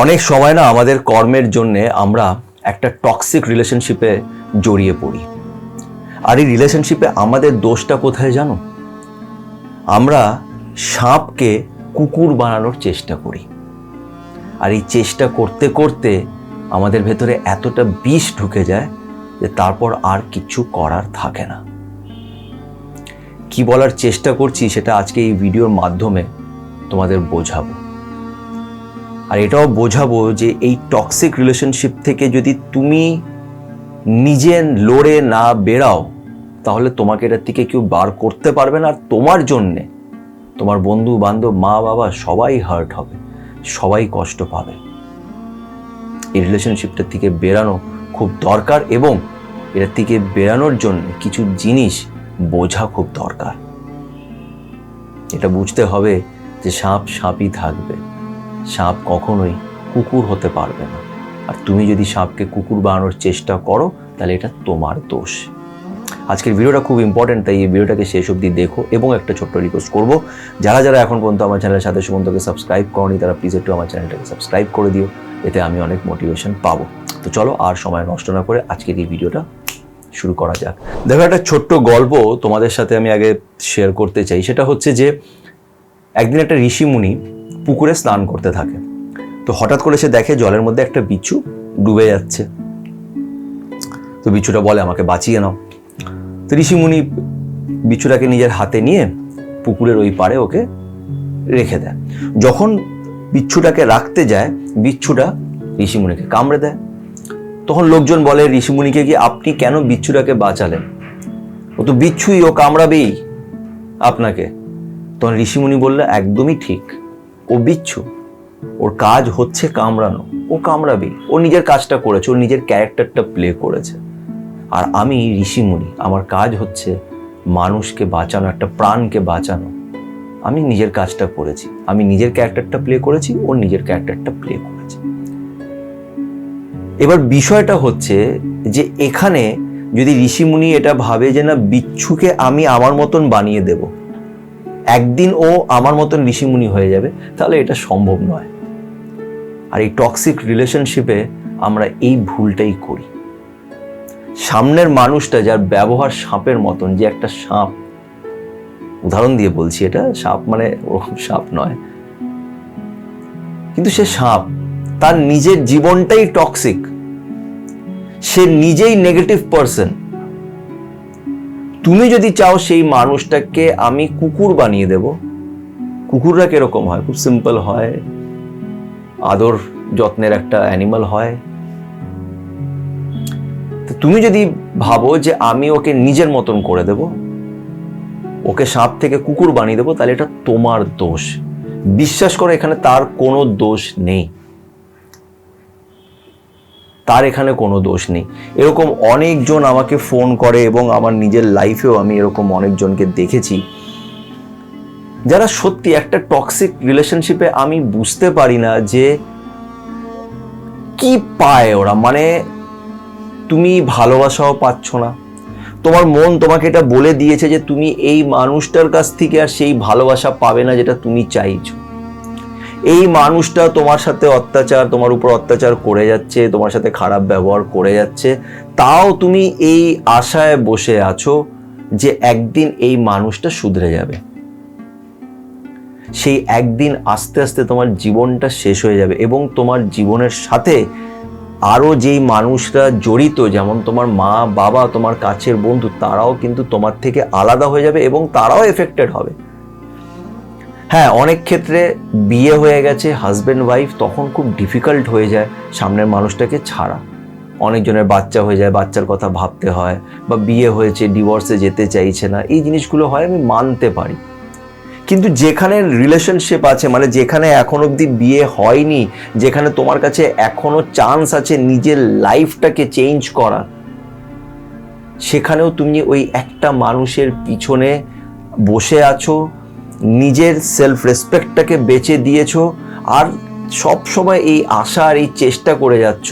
অনেক সময় না আমাদের কর্মের জন্য আমরা একটা টক্সিক রিলেশনশিপে জড়িয়ে পড়ি। আর এই রিলেশনশিপে আমাদের দোষটা কোথায় জানো? আমরা সাপকে কুকুর বানানোর চেষ্টা করি। আর এই চেষ্টা করতে করতে আমাদের ভেতরে এতটা বিষ ঢুকে যায় যে তারপর আর কিছু করার থাকে না। কি বলার চেষ্টা করছি সেটা আজকে এই ভিডিওর মাধ্যমে তোমাদের বোঝাবো। আর এটাও বোঝাবো যে এই টক্সিক রিলেশনশিপ থেকে যদি তুমি নিজে লড়ে না বেরাও তাহলে তোমাকে এটার থেকে কেউ বার করতে পারবে না। আর তোমার জন্যে তোমার বন্ধু বান্ধব মা বাবা সবাই হার্ট হবে, সবাই কষ্ট পাবে। এই রিলেশনশিপটার থেকে বেরানো খুব দরকার এবং এটার থেকে বেরানোর জন্য কিছু জিনিস বোঝা খুব দরকার। এটা বুঝতে হবে যে সাপ সাপই থাকবে, সাপ কখনোই কুকুর হতে পারবে না। আর তুমি যদি সাপকে কুকুর বানানোর চেষ্টা করো তাহলে এটা তোমার দোষ। আজকের ভিডিওটা খুব ইম্পর্টেন্ট, তাই এই ভিডিওটাকে শেষ অবধি দেখো। এবং একটা ছোট্ট রিকোয়েস্ট করবো, যারা যারা এখন পর্যন্ত আমার চ্যানেলের সাথে সুমন্তকে সাবস্ক্রাইব করনি তারা প্লিজ একটু আমার চ্যানেলটাকে সাবস্ক্রাইব করে দিও, এতে আমি অনেক মোটিভেশন পাবো। তো চলো আর সময় নষ্ট না করে আজকের এই ভিডিওটা শুরু করা যাক। দেখো, একটা ছোট্ট গল্প তোমাদের সাথে আমি আগে শেয়ার করতে চাই। সেটা হচ্ছে যে একদিন একটা ঋষিমুনি পুকুরে স্নান করতে থাকে। তো হঠাৎ করে সে দেখে জলের মধ্যে একটা বিচ্ছু ডুবে যাচ্ছে। তো বিচ্ছুটা বলে, আমাকে বাঁচিয়ে নাও। তো ঋষিমুনি বিচ্ছুটাকে নিজের হাতে নিয়ে পুকুরের ওই পাড়ে ওকে রেখে দেয়। যখন বিচ্ছুটাকে রাখতে যায় বিচ্ছুটা ঋষিমুনিকে কামড়ে দেয়। তখন লোকজন বলে ঋষিমুনিকে কি আপনি কেন বিচ্ছুটাকে বাঁচালেন? ও তো বিচ্ছুই, ও কামড়াবেই আপনাকে। তখন ঋষিমুনি বললে একদমই ঠিক, ও বিচ্ছু, ওর কাজ হচ্ছে কামড়ানো, ও কামড়াবেই। ও নিজের কাজটা করেছে, ওর নিজের ক্যারেক্টারটা প্লে করেছে। আর আমি ঋষিমুনি, আমার কাজ হচ্ছে মানুষকে বাঁচানো, একটা প্রাণকে বাঁচানো। আমি নিজের কাজটা করেছি, আমি নিজের ক্যারেক্টারটা প্লে করেছি, ওর নিজের ক্যারেক্টারটা প্লে করেছে। এবার বিষয়টা হচ্ছে যে এখানে যদি ঋষিমুনি এটা ভাবে যে না বিচ্ছুকে আমি আমার মতন বানিয়ে দেব, একদিন ও আমার মতন ঋষিমুনি হয়ে যাবে, তাহলে এটা সম্ভব নয়। আর এই টক্সিক রিলেশনশিপে আমরা এই ভুলটাই করি। সামনের মানুষটা যার ব্যবহার সাপের মতন, যে একটা সাপ, উদাহরণ দিয়ে বলছি, এটা সাপ মানে ওরকম সাপ নয়, কিন্তু সে সাপ, তার নিজের জীবনটাই টক্সিক, সে নিজেই নেগেটিভ পারসন। তুমি যদি চাও সেই মানুষটাকে আমি কুকুর বানিয়ে দেব, কুকুররা কিরকম হয়? খুব সিম্পল হয়, আদর যত্নের একটা অ্যানিমাল হয়। তুমি যদি ভাবো যে আমি ওকে নিজের মতন করে দেব, ওকে সাপ থেকে কুকুর বানিয়ে দেবো, তাহলে এটা তোমার দোষ। বিশ্বাস করো, এখানে তার কোনো দোষ নেই, তার এখানে কোনো দোষ নেই। এরকম অনেকজন আমাকে ফোন করে এবং আমার নিজের লাইফেও আমি এরকম অনেকজনকে দেখেছি যারা সত্যি একটা টক্সিক রিলেশনশিপে আমি বুঝতে পারি না যে কি পায় ওরা। মানে তুমি ভালোবাসাও পাচ্ছ না, তোমার মন তোমাকে এটা বলে দিয়েছে যে তুমি এই মানুষটার কাছ থেকে আর সেই ভালোবাসা পাবে না যেটা তুমি চাইছো। এই মানুষটা তোমার সাথে অত্যাচার, তোমার উপর অত্যাচার করে যাচ্ছে, তোমার সাথে খারাপ ব্যবহার করে যাচ্ছে, তাও তুমি এই আশায় বসে আছো যে একদিন এই মানুষটা শুধরে যাবে। সেই একদিন আস্তে আস্তে তোমার জীবনটা শেষ হয়ে যাবে এবং তোমার জীবনের সাথে আরো যেই মানুষরা জড়িত, যেমন তোমার মা বাবা, তোমার কাছের বন্ধু, তারাও কিন্তু তোমার থেকে আলাদা হয়ে যাবে এবং তারাও এফেক্টেড হবে। হ্যাঁ, অনেক ক্ষেত্রে বিয়ে হয়ে গেছে, হাজব্যান্ড ওয়াইফ, তখন খুব ডিফিকাল্ট হয়ে যায় সামনের মানুষটাকে ছাড়া। অনেকজনের বাচ্চা হয়ে যায়, বাচ্চার কথা ভাবতে হয়, বা বিয়ে হয়েছে ডিভোর্সে যেতে চাইছে না, এই জিনিসগুলো হয়, আমি মানতে পারি। কিন্তু যেখানে রিলেশনশিপ আছে, মানে যেখানে এখন অবধি বিয়ে হয়নি, যেখানে তোমার কাছে এখনো চান্স আছে নিজের লাইফটাকে চেঞ্জ করা, সেখানেও তুমি ওই একটা মানুষের পিছনে বসে আছো, নিজের সেলফ রেসপেক্টটাকে বেচে দিয়েছো, আর সব সময় এই আশা আর এই চেষ্টা করে যাচ্ছ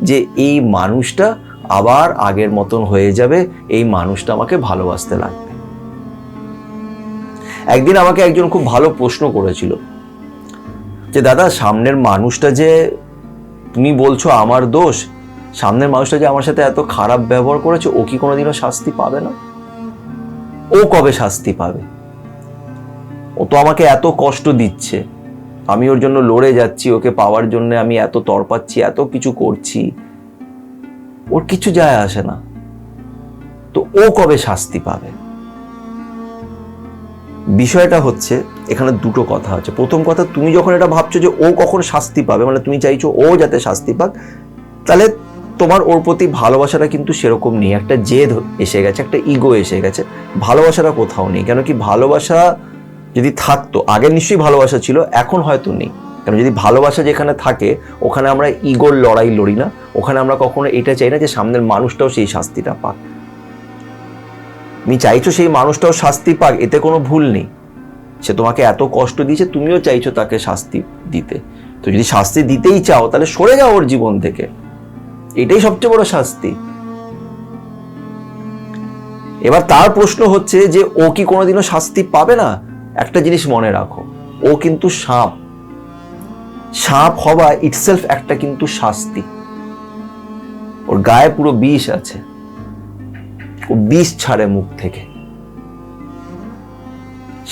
যে এই মানুষটা আবার আগের মতন হয়ে যাবে, এই মানুষটা আমাকে ভালোবাসতে লাগবে। একদিন আমাকে একজন খুব ভালো প্রশ্ন করেছিল যে দাদা, সামনের মানুষটা যে তুমি বলছো আমার দোষ, সামনের মানুষটা যে আমার সাথে এত খারাপ ব্যবহার করেছে ও কি কোনোদিনও শাস্তি পাবে না? ও কবে শাস্তি পাবে? ও তো আমাকে এত কষ্ট দিচ্ছে, আমি ওর জন্য লড়ে যাচ্ছি, ওকে পাওয়ার জন্য আমি এত তরপাচ্ছি, এত কিছু করছি, ওর কিছু যায় আসে না, তো ও কবে শাস্তি পাবে? বিষয়টা হচ্ছে এখানে দুটো কথা আছে। প্রথম কথা, তুমি যখন এটা ভাবছো যে ও কখন শাস্তি পাবে, মানে তুমি চাইছো ও যাতে শাস্তি পাক, তাহলে তোমার ওর প্রতি ভালোবাসাটা কিন্তু সেরকম নেই। একটা জেদ এসে গেছে, একটা ইগো এসে গেছে, ভালোবাসাটা কোথাও নেই। কেন কি, ভালোবাসা যদি থাকতো, আগে নিশ্চয়ই ভালোবাসা ছিল, এখন হয়তো নেই। কারণ যদি ভালোবাসা যেখানে থাকে ওখানে আমরা ইগোর লড়াই লড়ি না, ওখানে আমরা কখনো এটা চাই না যে সামনের মানুষটাও সেই শাস্তিটা পাক। তুমি চাইছো সেই মানুষটাও শাস্তি পাক, এতে কোনো ভুল নেই। সে তোমাকে এত কষ্ট দিয়েছে, তুমিও চাইছো তাকে শাস্তি দিতে। তো যদি শাস্তি দিতেই চাও তাহলে সরে যাও ওর জীবন থেকে, এটাই সবচেয়ে বড় শাস্তি। এবার তার প্রশ্ন হচ্ছে যে ও কি কোনোদিনও শাস্তি পাবে না? একটা জিনিস মনে রাখো, ও কিন্তু সাপ। সাপ হওয়া ইটসেলফ একটা কিন্তু শাস্তি। ওর গায়ে পুরো বিষ আছে, ও বিষ ছাড়ে মুখ থেকে।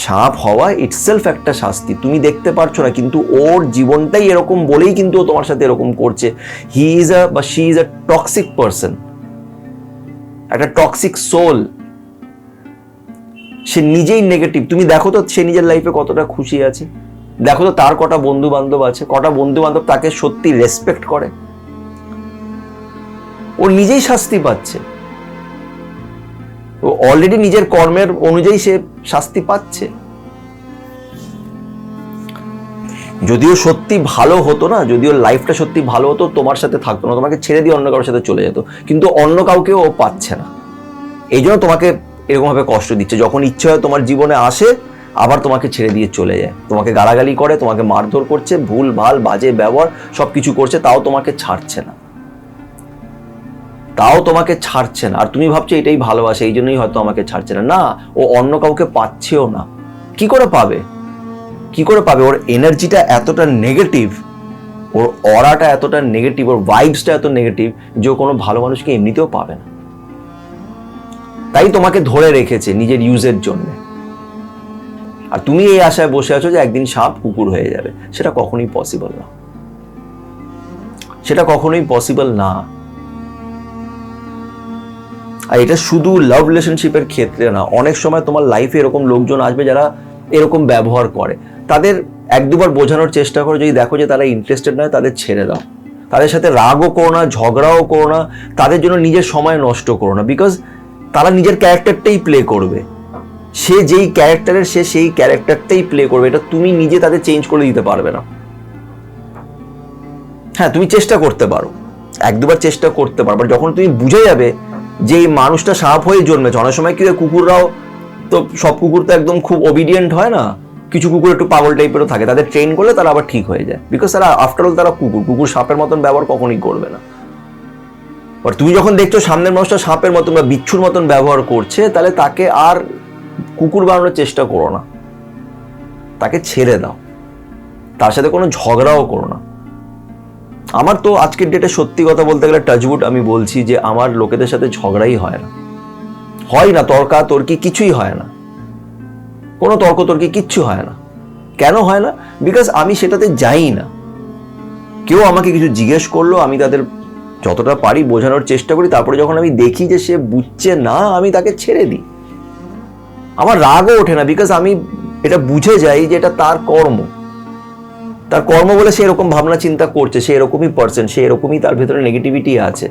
সাপ হওয়া ইটসেলফ একটা শাস্তি, তুমি দেখতে পারছো না, কিন্তু ওর জীবনটাই এরকম বলেই কিন্তু ও তোমার সাথে এরকম করছে। হি ইজ আ বা she is a toxic person, একটা টক্সিক সোল। সে নিজেই নেগেটিভ। তুমি দেখো তো সে নিজের লাইফে কতটা খুশি আছে, দেখো তো তার কটা বন্ধু বান্ধব আছে, কটা বন্ধু বান্ধব তাকে সত্যি রেসপেক্ট করে। ও নিজেই শাস্তি পাচ্ছে, ও অলরেডি নিজের কর্মের অনুযায়ী সে শাস্তি পাচ্ছে। যদিও সত্যি ভালো হতো না, যদিও লাইফটা সত্যি ভালো হতো, তোমার সাথে থাকতো না, তোমাকে ছেড়ে দিয়ে অন্য কারোর সাথে চলে যেত, কিন্তু অন্য কাউকেও ও পাচ্ছে না। এই জন্য তোমাকে এরকম ভাবে কষ্ট দিচ্ছে। যখন ইচ্ছে হয় তোমার জীবনে আসে, আবার তোমাকে ছেড়ে দিয়ে চলে যায়, তোমাকে গালাগালি করে, তোমাকে মারধর করছে, ভুল ভাল বাজে ব্যবহার সবকিছু করছে, তাও তোমাকে ছাড়ছে না, তাও তোমাকে ছাড়ছে না। আর তুমি ভাবছো এটাই ভালোবাসা, এই জন্যই হয়তো আমাকে ছাড়ছে না। না, ও অন্য কাউকে পাচ্ছেও না। কি করে পাবে? কি করে পাবে? ওর এনার্জিটা এতটা নেগেটিভ, ওর অরাটা এতটা নেগেটিভ, ওর ভাইবসটা এত নেগেটিভ যে ও কোনো ভালো মানুষকে এমনিতেও পাবে না। তাই তোমাকে ধরে রেখেছে নিজের ইউজের জন্য। আর তুমি এই আশায় বসে আছো যে একদিন সাপ কুকুর হয়ে যাবে। সেটা কখনোই পসিবল না, সেটা কখনোই পসিবল না। আর এটা শুধু লাভ রিলেশনশিপের ক্ষেত্রে না, অনেক সময় তোমার লাইফে এরকম লোকজন আসবে যারা এরকম ব্যবহার করে। তাদের এক দুবার বোঝানোর চেষ্টা করো, যদি দেখো যে তারা ইন্টারেস্টেড নয়, তাদের ছেড়ে দাও। তাদের সাথে রাগও করো না, ঝগড়াও করো না, তাদের জন্য নিজের সময় নষ্ট করো না। বিকজ তারা নিজের ক্যারেক্টারটাই প্লে করবে, সে যেই ক্যারেক্টারের সে সেই ক্যারেক্টারটাই প্লে করবে। এটা তুমি নিজে তাদের চেঞ্জ করে দিতে পারবে না। হ্যাঁ, তুমি চেষ্টা করতে পারো, এক দুবার চেষ্টা করতে পারো, বাট যখন তুমি বুঝে যাবে যে এই মানুষটা সাপ হয়ে জন্মেছে। অনেক সময় কি হয়, কুকুররাও তো, সব কুকুর তো একদম খুব ওবিডিয়েন্ট হয় না, কিছু কুকুর একটু পাগল টাইপেরও থাকে, তাদের ট্রেন করলে তারা আবার ঠিক হয়ে যায়। বিকজ তারা আফটার অল তারা কুকুর, কুকুর সাপের মতন ব্যবহার কখনোই করবে না। আর তুমি যখন দেখছো সামনের মানুষটা সাপের মতন বা বিচ্ছুর মতন ব্যবহার করছে, তাহলে তাকে আর কুকুর বানানোর চেষ্টা করো না, তাকে ছেড়ে দাও, তার সাথে কোনো ঝগড়াও করো না। আমার তো আজকের ডেটে সত্যি কথা বলতে গেলে টাচউড আমি বলছি যে আমার লোকেদের সাথে ঝগড়াই হয় না, হয় না, তর্কাতর্কি কিছুই হয় না, কোনো তর্কতর্কি কিচ্ছু হয় না। কেন হয় না? বিকজ আমি সেটাতে যাই না। কেউ আমাকে কিছু জিজ্ঞেস করলো, আমি তাদের যতটা পারি বোঝানোর চেষ্টা করি, তারপরে যখন আমি দেখি যে সে বুঝছে না, আমি তাকে ছেড়ে দিই। আমার রাগও ওঠে না, বিকজ আমি এটা বুঝে যাই যে এটা তার কর্ম, তার কর্ম বলে সে এরকম ভাবনা চিন্তা করছে, সে এরকমই পারসন, সে এরকমই, তার ভেতরে নেগেটিভিটি আছে।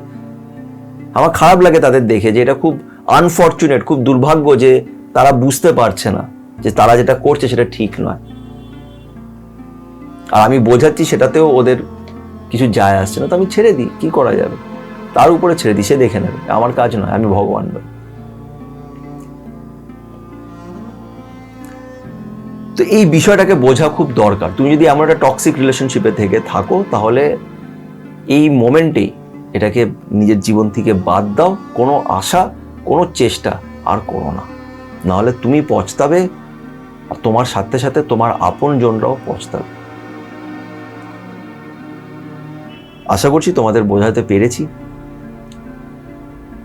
আমার খারাপ লাগে তাদের দেখে, যে এটা খুব আনফর্চুনেট, খুব দুর্ভাগ্য যে তারা বুঝতে পারছে না যে তারা যেটা করছে সেটা ঠিক নয়। আর আমি বোঝাচ্ছি, সেটাতেও ওদের কিছু যায় আসছে না, তো আমি ছেড়ে দিই। কি করা যাবে? তার উপরে ছেড়ে দিই, সে দেখে নেবে, আমার কাজ নয়, আমি ভগবান নই। তো এই বিষয়টাকে বোঝা খুব দরকার। তুমি যদি এমন একটা টক্সিক রিলেশনশিপে থেকে থাকো, তাহলে এই মোমেন্টেই এটাকে নিজের জীবন থেকে বাদ দাও। কোনো আশা, কোনো চেষ্টা আর করো না, নাহলে তুমি পস্তাবে, আর তোমার সাথে সাথে তোমার আপনজনরাও পস্তাবে। আশা করছি তোমাদের বোঝাতে পেরেছি।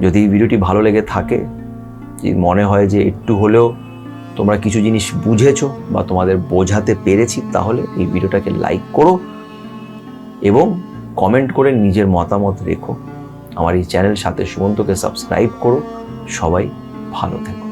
যদি এই ভিডিওটি ভালো লেগে থাকে, যদি মনে হয় যে একটু হলেও তোমরা কিছু জিনিস বুঝেছো বা তোমাদের বোঝাতে পেরেছি, তাহলে এই ভিডিওটাকে লাইক করো এবং কমেন্ট করে নিজের মতামত রেখো। আমার এই চ্যানেল সাথে সুমন্তকে সাবস্ক্রাইব করো। সবাই ভালো থেকো।